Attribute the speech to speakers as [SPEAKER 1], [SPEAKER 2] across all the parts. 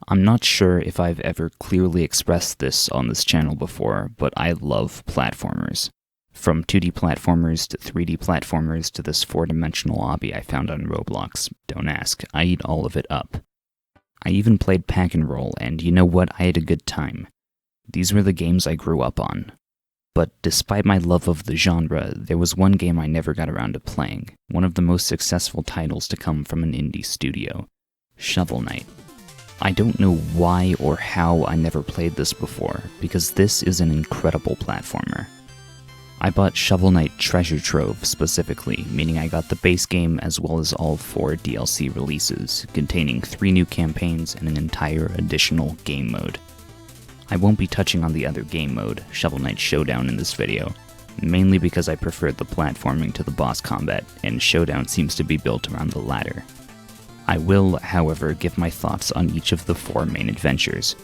[SPEAKER 1] I'm not sure if I've ever clearly expressed this on this channel before, but I love platformers. From 2D platformers to 3D platformers to this 4-dimensional hobby I found on Roblox. Don't ask, I eat all of it up. I even played Pack and Roll, and you know what, I had a good time. These were the games I grew up on. But despite my love of the genre, there was one game I never got around to playing, one of the most successful titles to come from an indie studio, Shovel Knight. I don't know why or how I never played this before, because this is an incredible platformer. I bought Shovel Knight Treasure Trove specifically, meaning I got the base game as well as all 4 DLC releases, containing 3 new campaigns and an entire additional game mode. I won't be touching on the other game mode, Shovel Knight Showdown, in this video, mainly because I preferred the platforming to the boss combat, and Showdown seems to be built around the latter. I will, however, give my thoughts on each of the 4 main adventures.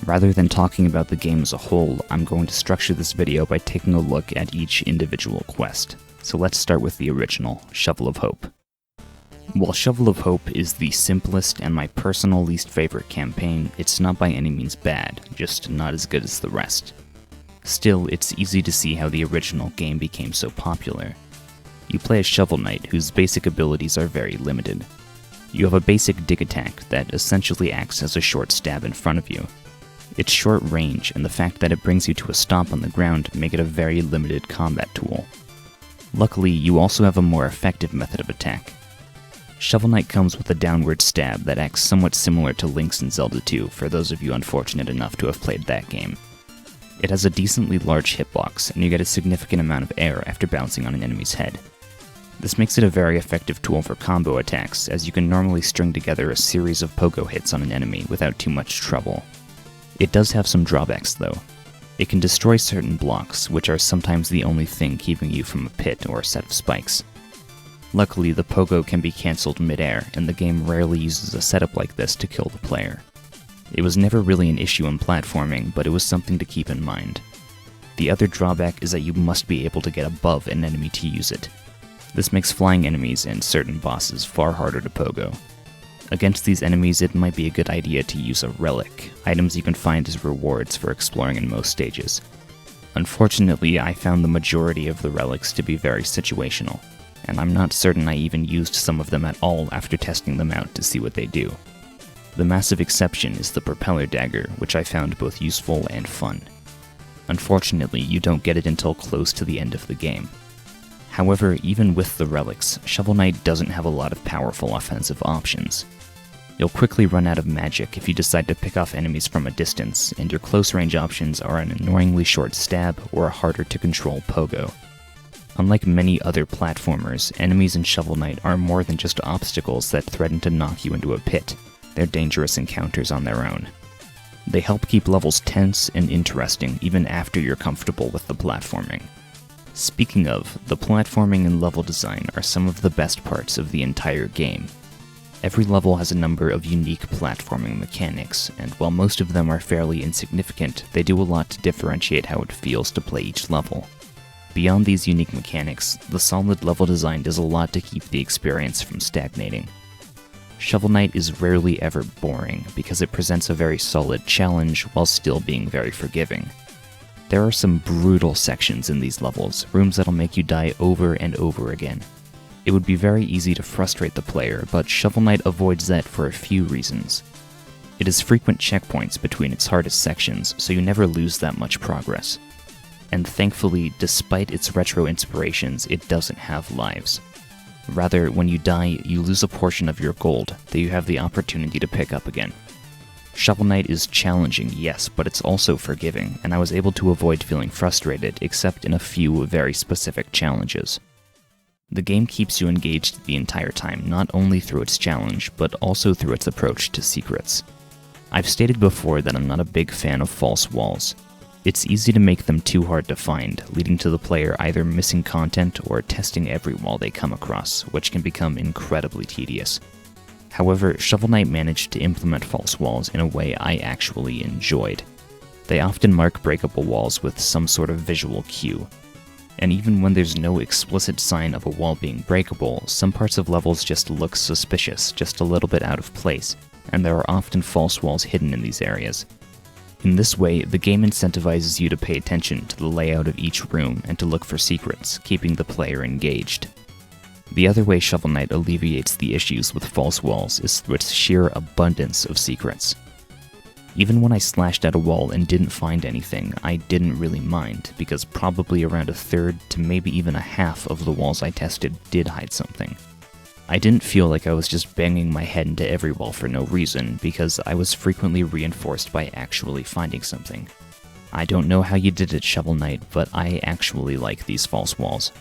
[SPEAKER 1] Rather than talking about the game as a whole, I'm going to structure this video by taking a look at each individual quest. So let's start with the original, Shovel of Hope. While Shovel of Hope is the simplest and my personal least favorite campaign, it's not by any means bad, just not as good as the rest. Still, it's easy to see how the original game became so popular. You play as Shovel Knight, whose basic abilities are very limited. You have a basic dig attack that essentially acts as a short stab in front of you. Its short range and the fact that it brings you to a stop on the ground make it a very limited combat tool. Luckily, you also have a more effective method of attack. Shovel Knight comes with a downward stab that acts somewhat similar to Link's in Zelda 2 for those of you unfortunate enough to have played that game. It has a decently large hitbox, and you get a significant amount of air after bouncing on an enemy's head. This makes it a very effective tool for combo attacks, as you can normally string together a series of pogo hits on an enemy without too much trouble. It does have some drawbacks though. It can destroy certain blocks, which are sometimes the only thing keeping you from a pit or a set of spikes. Luckily, the pogo can be cancelled mid-air, and the game rarely uses a setup like this to kill the player. It was never really an issue in platforming, but it was something to keep in mind. The other drawback is that you must be able to get above an enemy to use it. This makes flying enemies and certain bosses far harder to pogo. Against these enemies, it might be a good idea to use a relic, items you can find as rewards for exploring in most stages. Unfortunately, I found the majority of the relics to be very situational, and I'm not certain I even used some of them at all after testing them out to see what they do. The massive exception is the propeller dagger, which I found both useful and fun. Unfortunately, you don't get it until close to the end of the game. However, even with the relics, Shovel Knight doesn't have a lot of powerful offensive options. You'll quickly run out of magic if you decide to pick off enemies from a distance, and your close range options are an annoyingly short stab or a harder to control pogo. Unlike many other platformers, enemies in Shovel Knight are more than just obstacles that threaten to knock you into a pit. They're dangerous encounters on their own. They help keep levels tense and interesting even after you're comfortable with the platforming. Speaking of, the platforming and level design are some of the best parts of the entire game. Every level has a number of unique platforming mechanics, and while most of them are fairly insignificant, they do a lot to differentiate how it feels to play each level. Beyond these unique mechanics, the solid level design does a lot to keep the experience from stagnating. Shovel Knight is rarely ever boring because it presents a very solid challenge while still being very forgiving. There are some brutal sections in these levels, rooms that'll make you die over and over again. It would be very easy to frustrate the player, but Shovel Knight avoids that for a few reasons. It has frequent checkpoints between its hardest sections, so you never lose that much progress. And thankfully, despite its retro inspirations, it doesn't have lives. Rather, when you die, you lose a portion of your gold that you have the opportunity to pick up again. Shovel Knight is challenging, yes, but it's also forgiving, and I was able to avoid feeling frustrated except in a few very specific challenges. The game keeps you engaged the entire time, not only through its challenge, but also through its approach to secrets. I've stated before that I'm not a big fan of false walls. It's easy to make them too hard to find, leading to the player either missing content or testing every wall they come across, which can become incredibly tedious. However, Shovel Knight managed to implement false walls in a way I actually enjoyed. They often mark breakable walls with some sort of visual cue. And even when there's no explicit sign of a wall being breakable, some parts of levels just look suspicious, just a little bit out of place, and there are often false walls hidden in these areas. In this way, the game incentivizes you to pay attention to the layout of each room and to look for secrets, keeping the player engaged. The other way Shovel Knight alleviates the issues with false walls is through its sheer abundance of secrets. Even when I slashed at a wall and didn't find anything, I didn't really mind, because probably around a third to maybe even a half of the walls I tested did hide something. I didn't feel like I was just banging my head into every wall for no reason, because I was frequently reinforced by actually finding something. I don't know how you did it, Shovel Knight, but I actually like these false walls.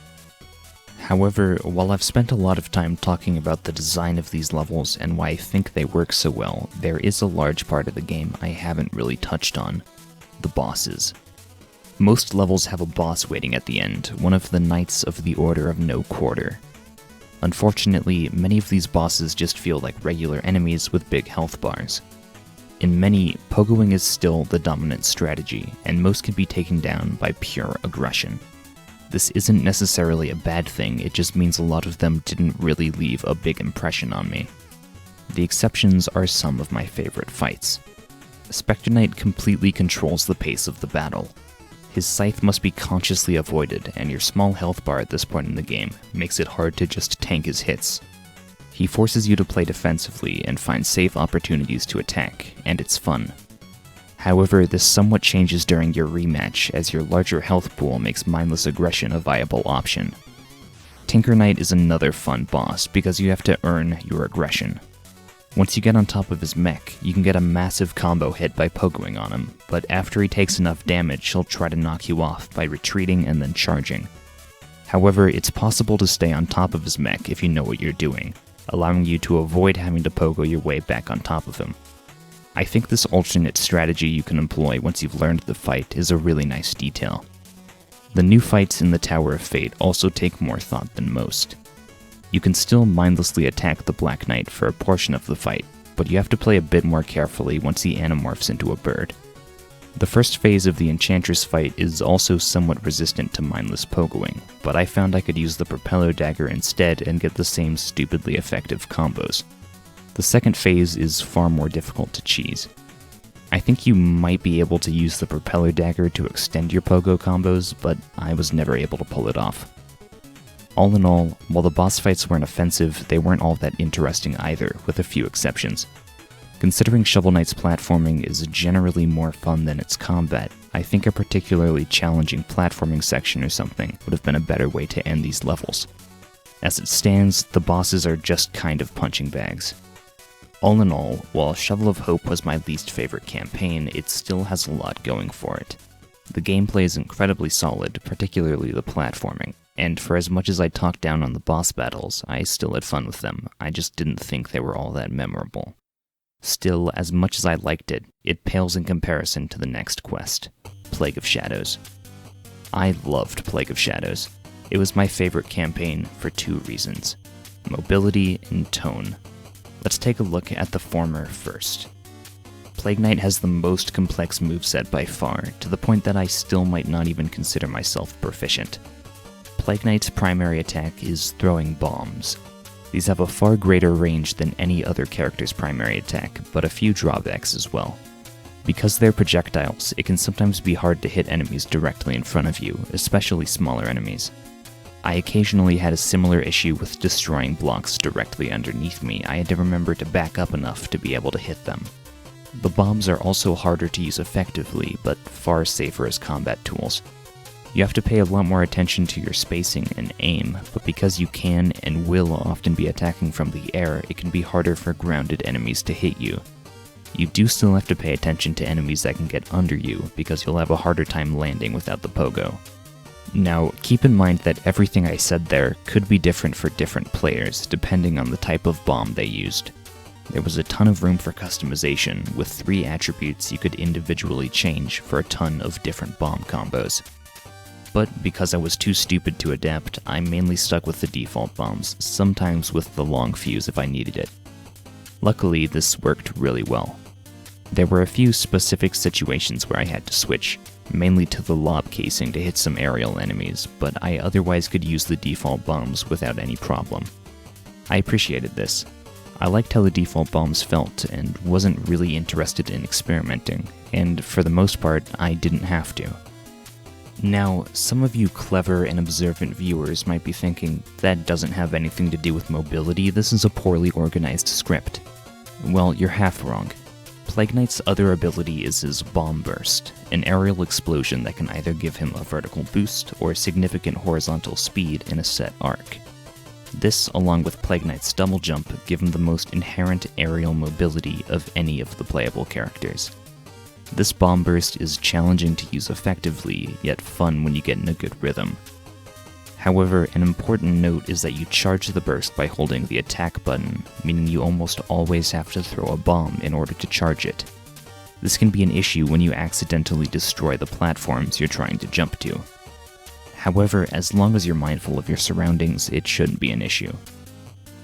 [SPEAKER 1] However, while I've spent a lot of time talking about the design of these levels and why I think they work so well, there is a large part of the game I haven't really touched on: the bosses. Most levels have a boss waiting at the end, one of the Knights of the Order of No Quarter. Unfortunately, many of these bosses just feel like regular enemies with big health bars. In many, pogoing is still the dominant strategy, and most can be taken down by pure aggression. This isn't necessarily a bad thing, it just means a lot of them didn't really leave a big impression on me. The exceptions are some of my favorite fights. Spectre Knight completely controls the pace of the battle. His scythe must be consciously avoided, and your small health bar at this point in the game makes it hard to just tank his hits. He forces you to play defensively and find safe opportunities to attack, and it's fun. However, this somewhat changes during your rematch, as your larger health pool makes mindless aggression a viable option. Tinker Knight is another fun boss, because you have to earn your aggression. Once you get on top of his mech, you can get a massive combo hit by pogoing on him, but after he takes enough damage, he'll try to knock you off by retreating and then charging. However, it's possible to stay on top of his mech if you know what you're doing, allowing you to avoid having to pogo your way back on top of him. I think this alternate strategy you can employ once you've learned the fight is a really nice detail. The new fights in the Tower of Fate also take more thought than most. You can still mindlessly attack the Black Knight for a portion of the fight, but you have to play a bit more carefully once he anamorphs into a bird. The first phase of the Enchantress fight is also somewhat resistant to mindless pogoing, but I found I could use the Propeller Dagger instead and get the same stupidly effective combos. The second phase is far more difficult to cheese. I think you might be able to use the Propeller Dagger to extend your pogo combos, but I was never able to pull it off. All in all, while the boss fights weren't offensive, they weren't all that interesting either, with a few exceptions. Considering Shovel Knight's platforming is generally more fun than its combat, I think a particularly challenging platforming section or something would have been a better way to end these levels. As it stands, the bosses are just kind of punching bags. All in all, while Shovel of Hope was my least favorite campaign, it still has a lot going for it. The gameplay is incredibly solid, particularly the platforming, and for as much as I talked down on the boss battles, I still had fun with them. I just didn't think they were all that memorable. Still, as much as I liked it, it pales in comparison to the next quest, Plague of Shadows. I loved Plague of Shadows. It was my favorite campaign for two reasons: mobility and tone. Let's take a look at the former first. Plague Knight has the most complex moveset by far, to the point that I still might not even consider myself proficient. Plague Knight's primary attack is throwing bombs. These have a far greater range than any other character's primary attack, but a few drawbacks as well. Because they're projectiles, it can sometimes be hard to hit enemies directly in front of you, especially smaller enemies. I occasionally had a similar issue with destroying blocks directly underneath me. I had to remember to back up enough to be able to hit them. The bombs are also harder to use effectively, but far safer as combat tools. You have to pay a lot more attention to your spacing and aim, but because you can and will often be attacking from the air, it can be harder for grounded enemies to hit you. You do still have to pay attention to enemies that can get under you, because you'll have a harder time landing without the pogo. Now, keep in mind that everything I said there could be different for different players, depending on the type of bomb they used. There was a ton of room for customization, with 3 attributes you could individually change for a ton of different bomb combos. But because I was too stupid to adapt, I mainly stuck with the default bombs, sometimes with the long fuse if I needed it. Luckily, this worked really well. There were a few specific situations where I had to switch, mainly to the lob casing to hit some aerial enemies, but I otherwise could use the default bombs without any problem. I appreciated this. I liked how the default bombs felt and wasn't really interested in experimenting, and for the most part, I didn't have to. Now, some of you clever and observant viewers might be thinking, that doesn't have anything to do with mobility, this is a poorly organized script. Well, you're half wrong. Plague Knight's other ability is his Bomb Burst, an aerial explosion that can either give him a vertical boost or significant horizontal speed in a set arc. This, along with Plague Knight's double jump, give him the most inherent aerial mobility of any of the playable characters. This Bomb Burst is challenging to use effectively, yet fun when you get in a good rhythm. However, an important note is that you charge the burst by holding the attack button, meaning you almost always have to throw a bomb in order to charge it. This can be an issue when you accidentally destroy the platforms you're trying to jump to. However, as long as you're mindful of your surroundings, it shouldn't be an issue.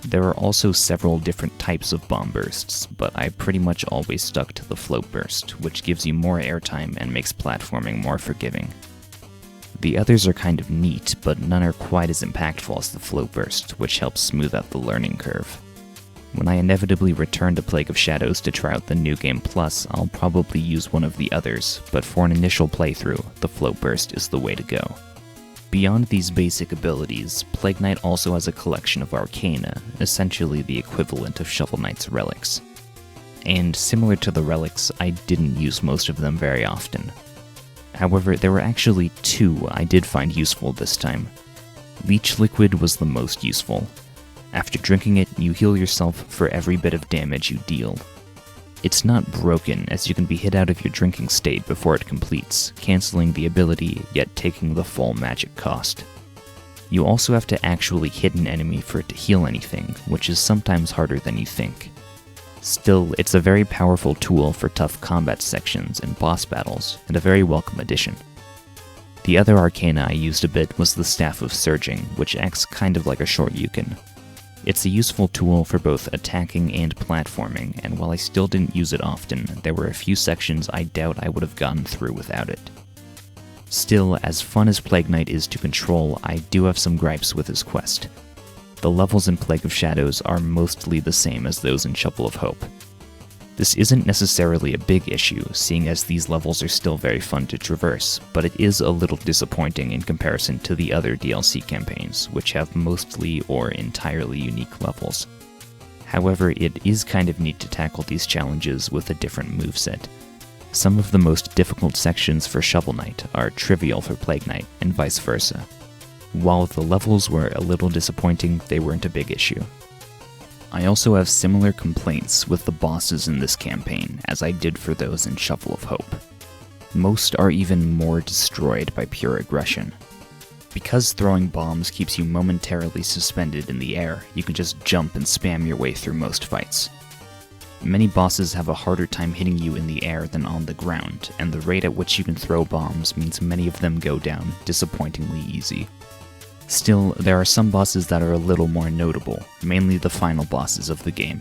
[SPEAKER 1] There are also several different types of bomb bursts, but I pretty much always stuck to the float burst, which gives you more airtime and makes platforming more forgiving. The others are kind of neat, but none are quite as impactful as the float burst, which helps smooth out the learning curve. When I inevitably return to Plague of Shadows to try out the New Game Plus, I'll probably use one of the others, but for an initial playthrough, the float burst is the way to go. Beyond these basic abilities, Plague Knight also has a collection of arcana, essentially the equivalent of Shovel Knight's relics. And similar to the relics, I didn't use most of them very often. However, there were actually two I did find useful this time. Leech Liquid was the most useful. After drinking it, you heal yourself for every bit of damage you deal. It's not broken, as you can be hit out of your drinking state before it completes, cancelling the ability, yet taking the full magic cost. You also have to actually hit an enemy for it to heal anything, which is sometimes harder than you think. Still, it's a very powerful tool for tough combat sections and boss battles, and a very welcome addition. The other arcana I used a bit was the Staff of Surging, which acts kind of like a Shoryuken. It's a useful tool for both attacking and platforming, and while I still didn't use it often, there were a few sections I doubt I would have gotten through without it. Still, as fun as Plague Knight is to control, I do have some gripes with his quest. The levels in Plague of Shadows are mostly the same as those in Shovel of Hope. This isn't necessarily a big issue, seeing as these levels are still very fun to traverse, but it is a little disappointing in comparison to the other DLC campaigns, which have mostly or entirely unique levels. However, it is kind of neat to tackle these challenges with a different moveset. Some of the most difficult sections for Shovel Knight are trivial for Plague Knight, and vice versa. While the levels were a little disappointing, they weren't a big issue. I also have similar complaints with the bosses in this campaign as I did for those in Shovel of Hope. Most are even more destroyed by pure aggression. Because throwing bombs keeps you momentarily suspended in the air, you can just jump and spam your way through most fights. Many bosses have a harder time hitting you in the air than on the ground, and the rate at which you can throw bombs means many of them go down disappointingly easy. Still, there are some bosses that are a little more notable, mainly the final bosses of the game.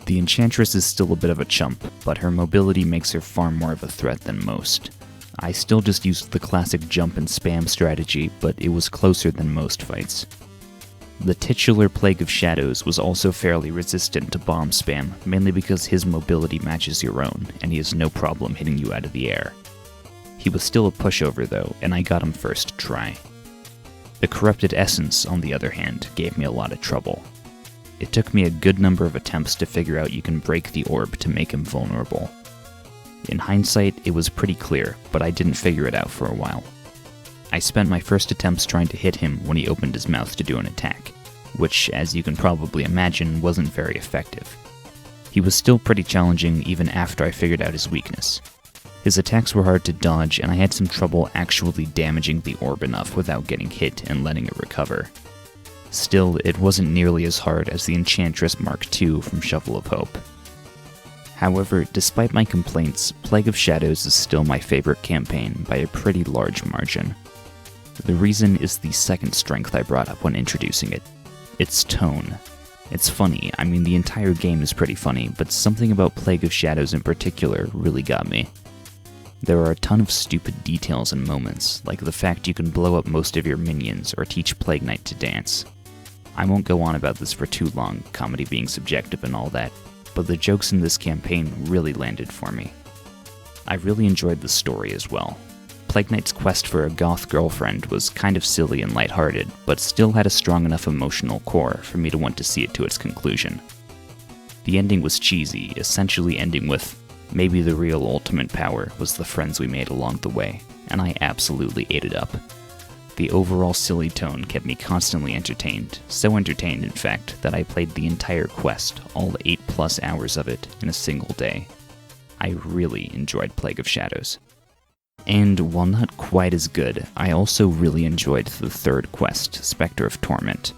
[SPEAKER 1] The Enchantress is still a bit of a chump, but her mobility makes her far more of a threat than most. I still just used the classic jump and spam strategy, but it was closer than most fights. The titular Plague of Shadows was also fairly resistant to bomb spam, mainly because his mobility matches your own, and he has no problem hitting you out of the air. He was still a pushover though, and I got him first try. The Corrupted Essence, on the other hand, gave me a lot of trouble. It took me a good number of attempts to figure out you can break the orb to make him vulnerable. In hindsight, it was pretty clear, but I didn't figure it out for a while. I spent my first attempts trying to hit him when he opened his mouth to do an attack, which, as you can probably imagine, wasn't very effective. He was still pretty challenging even after I figured out his weakness. His attacks were hard to dodge, and I had some trouble actually damaging the orb enough without getting hit and letting it recover. Still, it wasn't nearly as hard as the Enchantress Mark II from Shovel of Hope. However, despite my complaints, Plague of Shadows is still my favorite campaign by a pretty large margin. The reason is the second strength I brought up when introducing it. Its tone. It's funny, I mean the entire game is pretty funny, but something about Plague of Shadows in particular really got me. There are a ton of stupid details and moments, like the fact you can blow up most of your minions or teach Plague Knight to dance. I won't go on about this for too long, comedy being subjective and all that, but the jokes in this campaign really landed for me. I really enjoyed the story as well. Plague Knight's quest for a goth girlfriend was kind of silly and lighthearted, but still had a strong enough emotional core for me to want to see it to its conclusion. The ending was cheesy, essentially ending with, maybe the real ultimate power was the friends we made along the way, and I absolutely ate it up. The overall silly tone kept me constantly entertained, so entertained in fact that I played the entire quest, all 8+ hours of it, in a single day. I really enjoyed Plague of Shadows. And while not quite as good, I also really enjoyed the third quest, Spectre of Torment.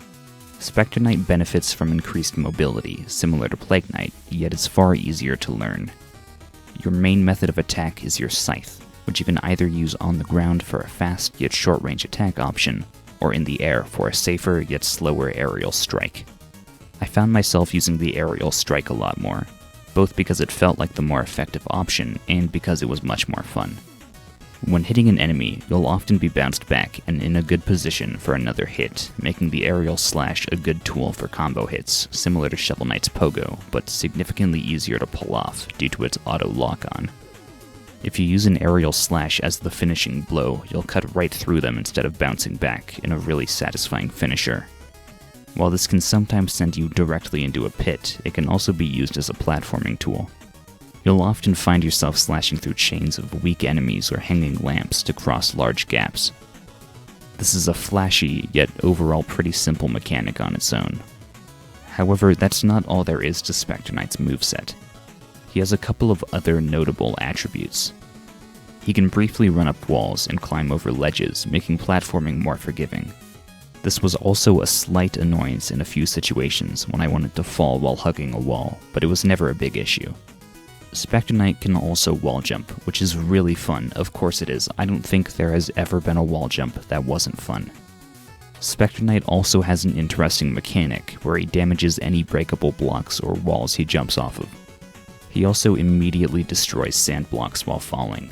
[SPEAKER 1] Spectre Knight benefits from increased mobility, similar to Plague Knight, yet is far easier to learn. Your main method of attack is your Scythe, which you can either use on the ground for a fast yet short-range attack option, or in the air for a safer yet slower aerial strike. I found myself using the aerial strike a lot more, both because it felt like the more effective option and because it was much more fun. When hitting an enemy, you'll often be bounced back and in a good position for another hit, making the aerial slash a good tool for combo hits, similar to Shovel Knight's Pogo, but significantly easier to pull off due to its auto lock-on. If you use an aerial slash as the finishing blow, you'll cut right through them instead of bouncing back in a really satisfying finisher. While this can sometimes send you directly into a pit, it can also be used as a platforming tool. You'll often find yourself slashing through chains of weak enemies or hanging lamps to cross large gaps. This is a flashy, yet overall pretty simple mechanic on its own. However, that's not all there is to Spectre Knight's moveset. He has a couple of other notable attributes. He can briefly run up walls and climb over ledges, making platforming more forgiving. This was also a slight annoyance in a few situations when I wanted to fall while hugging a wall, but it was never a big issue. Spectre Knight can also wall jump, which is really fun. Of course it is. I don't think there has ever been a wall jump that wasn't fun. Spectre Knight also has an interesting mechanic where he damages any breakable blocks or walls he jumps off of. He also immediately destroys sand blocks while falling.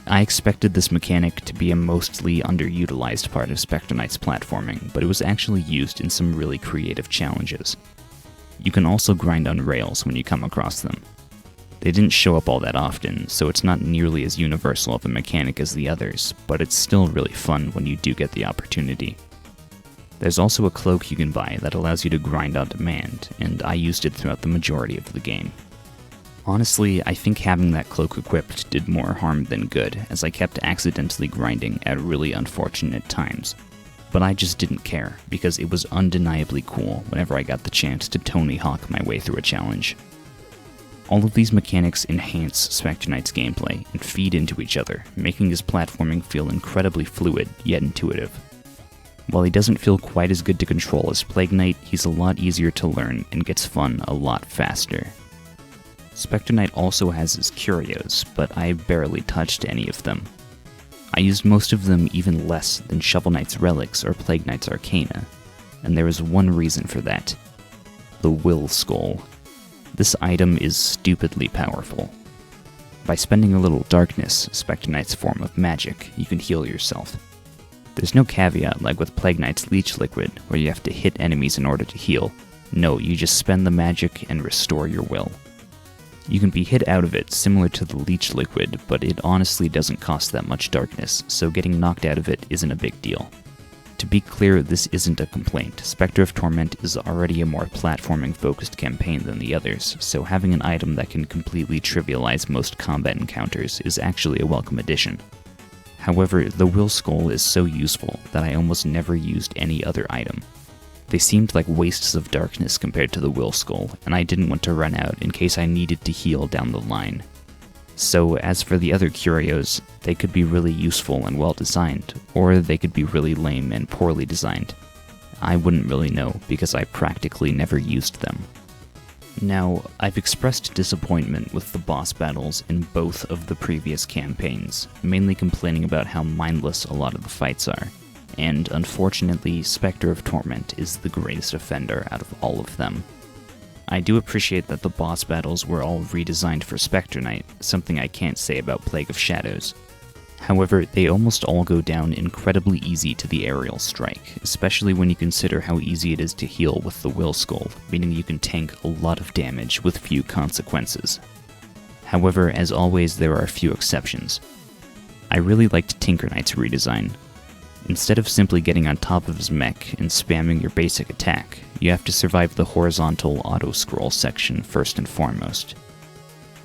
[SPEAKER 1] I expected this mechanic to be a mostly underutilized part of Spectre Knight's platforming, but it was actually used in some really creative challenges. You can also grind on rails when you come across them. They didn't show up all that often, so it's not nearly as universal of a mechanic as the others, but it's still really fun when you do get the opportunity. There's also a cloak you can buy that allows you to grind on demand, and I used it throughout the majority of the game. Honestly, I think having that cloak equipped did more harm than good, as I kept accidentally grinding at really unfortunate times. But I just didn't care, because it was undeniably cool whenever I got the chance to Tony Hawk my way through a challenge. All of these mechanics enhance Spectre Knight's gameplay and feed into each other, making his platforming feel incredibly fluid, yet intuitive. While he doesn't feel quite as good to control as Plague Knight, he's a lot easier to learn and gets fun a lot faster. Spectre Knight also has his curios, but I barely touched any of them. I used most of them even less than Shovel Knight's relics or Plague Knight's arcana, and there is one reason for that: the Will Skull. This item is stupidly powerful. By spending a little darkness, Spectre Knight's form of magic, you can heal yourself. There's no caveat like with Plague Knight's Leech Liquid, where you have to hit enemies in order to heal. No, you just spend the magic and restore your will. You can be hit out of it similar to the Leech Liquid, but it honestly doesn't cost that much darkness, so getting knocked out of it isn't a big deal. To be clear, this isn't a complaint. Spectre of Torment is already a more platforming-focused campaign than the others, so having an item that can completely trivialize most combat encounters is actually a welcome addition. However, the Will Skull is so useful that I almost never used any other item. They seemed like wastes of darkness compared to the Will Skull, and I didn't want to run out in case I needed to heal down the line. So as for the other curios, they could be really useful and well designed, or they could be really lame and poorly designed. I wouldn't really know because I practically never used them. Now, I've expressed disappointment with the boss battles in both of the previous campaigns, mainly complaining about how mindless a lot of the fights are, and unfortunately, Spectre of Torment is the greatest offender out of all of them. I do appreciate that the boss battles were all redesigned for Spectre Knight, something I can't say about Plague of Shadows. However, they almost all go down incredibly easy to the aerial strike, especially when you consider how easy it is to heal with the Will Skull, meaning you can tank a lot of damage with few consequences. However, as always, there are a few exceptions. I really liked Tinker Knight's redesign. Instead of simply getting on top of his mech and spamming your basic attack, you have to survive the horizontal auto-scroll section first and foremost.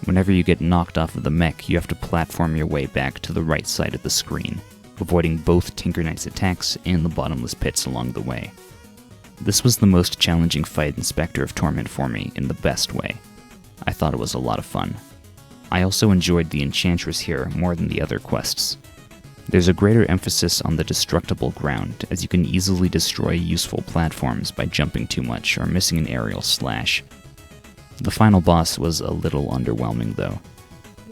[SPEAKER 1] Whenever you get knocked off of the mech, you have to platform your way back to the right side of the screen, avoiding both Tinker Knight's attacks and the bottomless pits along the way. This was the most challenging fight in Spectre of Torment for me in the best way. I thought it was a lot of fun. I also enjoyed the Enchantress here more than the other quests. There's a greater emphasis on the destructible ground, as you can easily destroy useful platforms by jumping too much or missing an aerial slash. The final boss was a little underwhelming though.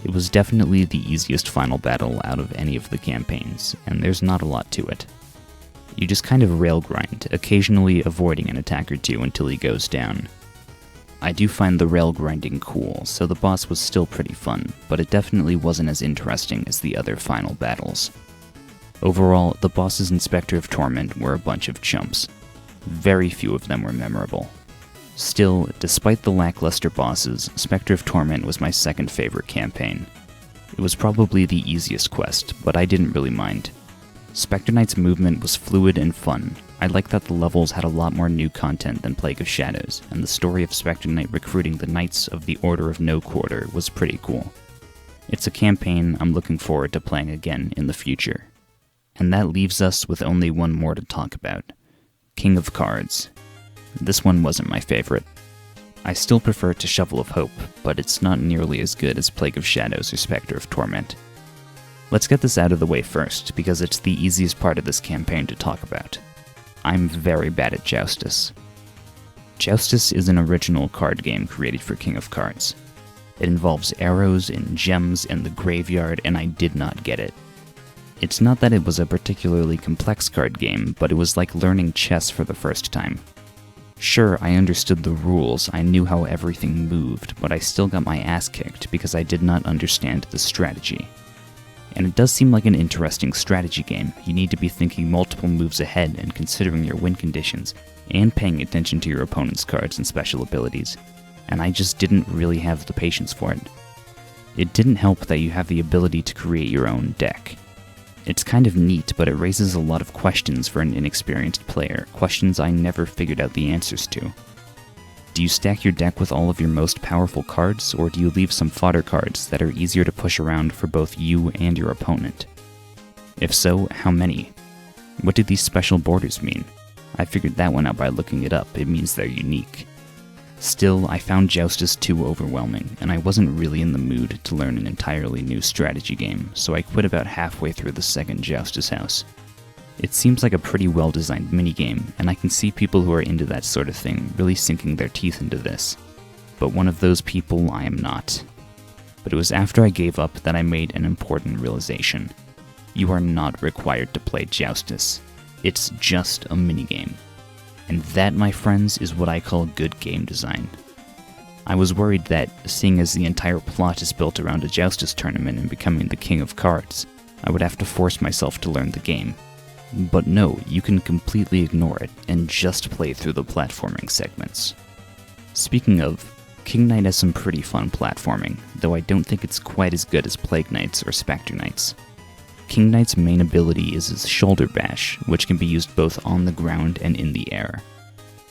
[SPEAKER 1] It was definitely the easiest final battle out of any of the campaigns, and there's not a lot to it. You just kind of rail grind, occasionally avoiding an attack or two until he goes down. I do find the rail grinding cool, so the boss was still pretty fun, but it definitely wasn't as interesting as the other final battles. Overall, the bosses in Spectre of Torment were a bunch of chumps. Very few of them were memorable. Still, despite the lackluster bosses, Spectre of Torment was my second favorite campaign. It was probably the easiest quest, but I didn't really mind. Spectre Knight's movement was fluid and fun. I liked that the levels had a lot more new content than Plague of Shadows, and the story of Spectre Knight recruiting the Knights of the Order of No Quarter was pretty cool. It's a campaign I'm looking forward to playing again in the future. And that leaves us with only one more to talk about. King of Cards. This one wasn't my favorite. I still prefer to Shovel of Hope, but it's not nearly as good as Plague of Shadows or Spectre of Torment. Let's get this out of the way first, because it's the easiest part of this campaign to talk about. I'm very bad at Joustus. Joustus is an original card game created for King of Cards. It involves arrows and gems and the graveyard, and I did not get it. It's not that it was a particularly complex card game, but it was like learning chess for the first time. Sure, I understood the rules, I knew how everything moved, but I still got my ass kicked because I did not understand the strategy. And it does seem like an interesting strategy game. You need to be thinking multiple moves ahead and considering your win conditions, and paying attention to your opponent's cards and special abilities, and I just didn't really have the patience for it. It didn't help that you have the ability to create your own deck. It's kind of neat, but it raises a lot of questions for an inexperienced player, questions I never figured out the answers to. Do you stack your deck with all of your most powerful cards, or do you leave some fodder cards that are easier to push around for both you and your opponent? If so, how many? What do these special borders mean? I figured that one out by looking it up. It means they're unique. Still, I found Joustus too overwhelming, and I wasn't really in the mood to learn an entirely new strategy game, so I quit about halfway through the second Joustus house. It seems like a pretty well-designed minigame, and I can see people who are into that sort of thing really sinking their teeth into this. But one of those people I am not. But it was after I gave up that I made an important realization. You are not required to play Joustus. It's just a minigame. And that, my friends, is what I call good game design. I was worried that, seeing as the entire plot is built around a Joustus tournament and becoming the King of Cards, I would have to force myself to learn the game. But no, you can completely ignore it and just play through the platforming segments. Speaking of, King Knight has some pretty fun platforming, though I don't think it's quite as good as Plague Knights or Spectre Knights. King Knight's main ability is his Shoulder Bash, which can be used both on the ground and in the air.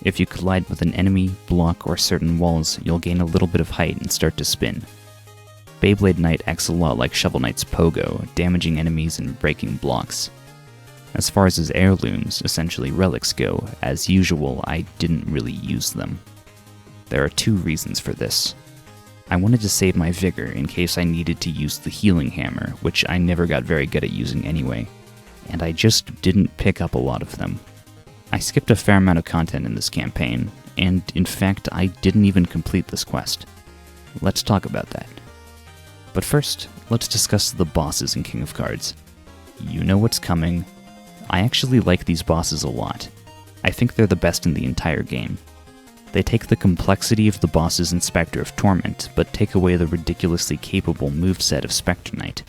[SPEAKER 1] If you collide with an enemy, block, or certain walls, you'll gain a little bit of height and start to spin. Beyblade Knight acts a lot like Shovel Knight's Pogo, damaging enemies and breaking blocks. As far as his heirlooms, essentially relics, go, as usual, I didn't really use them. There are two reasons for this. I wanted to save my vigor in case I needed to use the healing hammer, which I never got very good at using anyway, and I just didn't pick up a lot of them. I skipped a fair amount of content in this campaign, and in fact I didn't even complete this quest. Let's talk about that. But first, let's discuss the bosses in King of Cards. You know what's coming. I actually like these bosses a lot. I think they're the best in the entire game. They take the complexity of the bosses in Spectre of Torment, but take away the ridiculously capable moveset of Spectre Knight.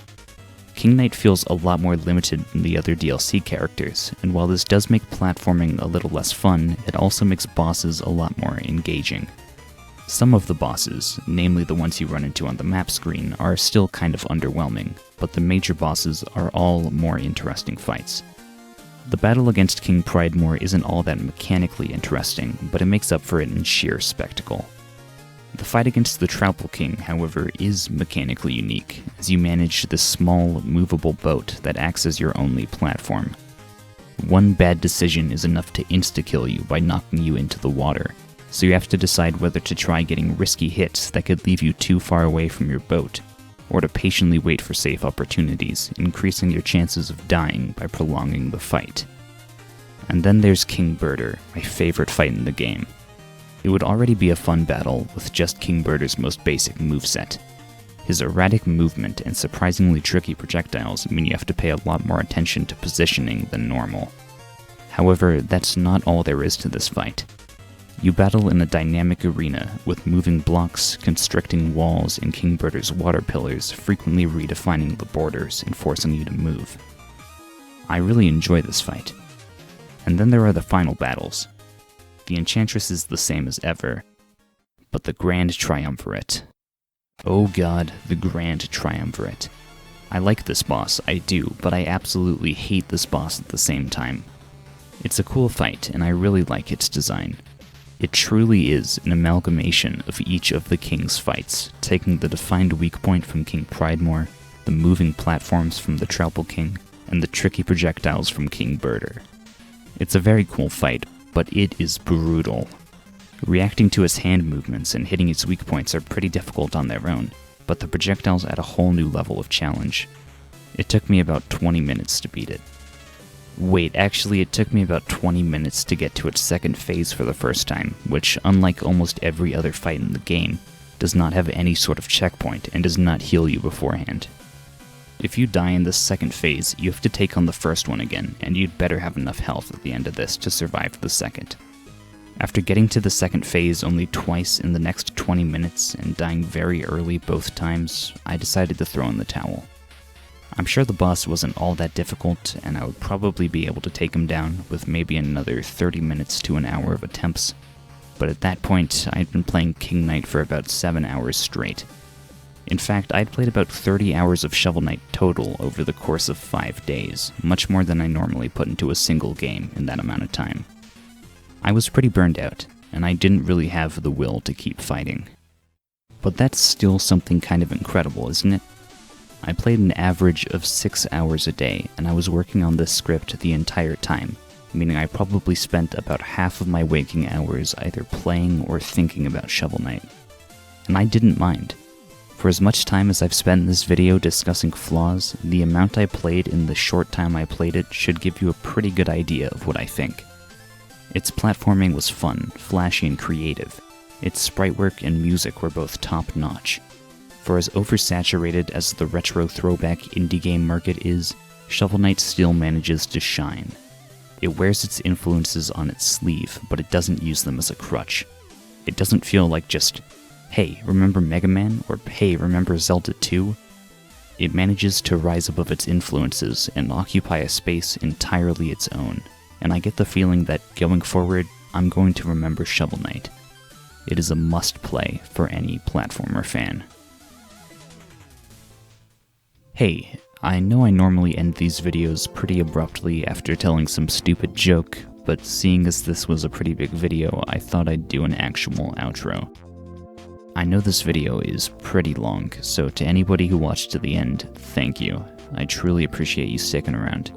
[SPEAKER 1] King Knight feels a lot more limited than the other DLC characters, and while this does make platforming a little less fun, it also makes bosses a lot more engaging. Some of the bosses, namely the ones you run into on the map screen, are still kind of underwhelming, but the major bosses are all more interesting fights. The battle against King Pridemore isn't all that mechanically interesting, but it makes up for it in sheer spectacle. The fight against the Triumvirate King, however, is mechanically unique, as you manage this small, movable boat that acts as your only platform. One bad decision is enough to insta-kill you by knocking you into the water, so you have to decide whether to try getting risky hits that could leave you too far away from your boat, or to patiently wait for safe opportunities, increasing your chances of dying by prolonging the fight. And then there's King Birder, my favorite fight in the game. It would already be a fun battle with just King Birder's most basic moveset. His erratic movement and surprisingly tricky projectiles mean you have to pay a lot more attention to positioning than normal. However, that's not all there is to this fight. You battle in a dynamic arena with moving blocks, constricting walls, and King Birder's water pillars frequently redefining the borders and forcing you to move. I really enjoy this fight. And then there are the final battles. The Enchantress is the same as ever, but the Grand Triumvirate. Oh god, the Grand Triumvirate. I like this boss, I do, but I absolutely hate this boss at the same time. It's a cool fight, and I really like its design. It truly is an amalgamation of each of the King's fights, taking the defined weak point from King Pridemore, the moving platforms from the Triumvirate King, and the tricky projectiles from King Birder. It's a very cool fight, but it is brutal. Reacting to its hand movements and hitting its weak points are pretty difficult on their own, but the projectiles add a whole new level of challenge. It took me about 20 minutes to beat it. Wait, actually it took me about 20 minutes to get to its second phase for the first time, which, unlike almost every other fight in the game, does not have any sort of checkpoint and does not heal you beforehand. If you die in this second phase, you have to take on the first one again, and you'd better have enough health at the end of this to survive the second. After getting to the second phase only twice in the next 20 minutes and dying very early both times, I decided to throw in the towel. I'm sure the boss wasn't all that difficult, and I would probably be able to take him down with maybe another 30 minutes to an hour of attempts, but at that point, I'd been playing King Knight for about 7 hours straight. In fact, I'd played about 30 hours of Shovel Knight total over the course of 5 days, much more than I normally put into a single game in that amount of time. I was pretty burned out, and I didn't really have the will to keep fighting. But that's still something kind of incredible, isn't it? I played an average of 6 hours a day, and I was working on this script the entire time, meaning I probably spent about half of my waking hours either playing or thinking about Shovel Knight. And I didn't mind. For as much time as I've spent in this video discussing flaws, the amount I played in the short time I played it should give you a pretty good idea of what I think. Its platforming was fun, flashy, and creative. Its sprite work and music were both top-notch. For as oversaturated as the retro throwback indie game market is, Shovel Knight still manages to shine. It wears its influences on its sleeve, but it doesn't use them as a crutch. It doesn't feel like just, hey, remember Mega Man? Or hey, remember Zelda 2? It manages to rise above its influences and occupy a space entirely its own, and I get the feeling that, going forward, I'm going to remember Shovel Knight. It is a must-play for any platformer fan. Hey, I know I normally end these videos pretty abruptly after telling some stupid joke, but seeing as this was a pretty big video, I thought I'd do an actual outro. I know this video is pretty long, so to anybody who watched to the end, thank you. I truly appreciate you sticking around.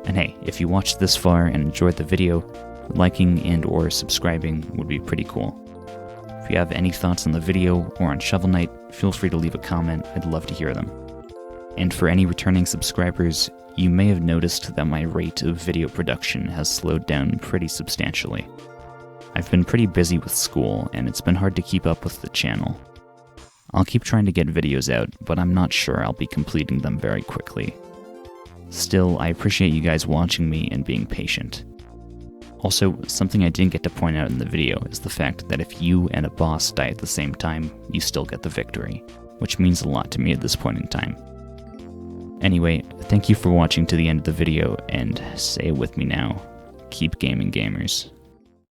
[SPEAKER 1] And hey, if you watched this far and enjoyed the video, liking and or subscribing would be pretty cool. If you have any thoughts on the video or on Shovel Knight, feel free to leave a comment, I'd love to hear them. And for any returning subscribers, you may have noticed that my rate of video production has slowed down pretty substantially. I've been pretty busy with school, and it's been hard to keep up with the channel. I'll keep trying to get videos out, but I'm not sure I'll be completing them very quickly. Still, I appreciate you guys watching me and being patient. Also, something I didn't get to point out in the video is the fact that if you and a boss die at the same time, you still get the victory, which means a lot to me at this point in time. Anyway, thank you for watching to the end of the video, and say it with me now, keep gaming, gamers.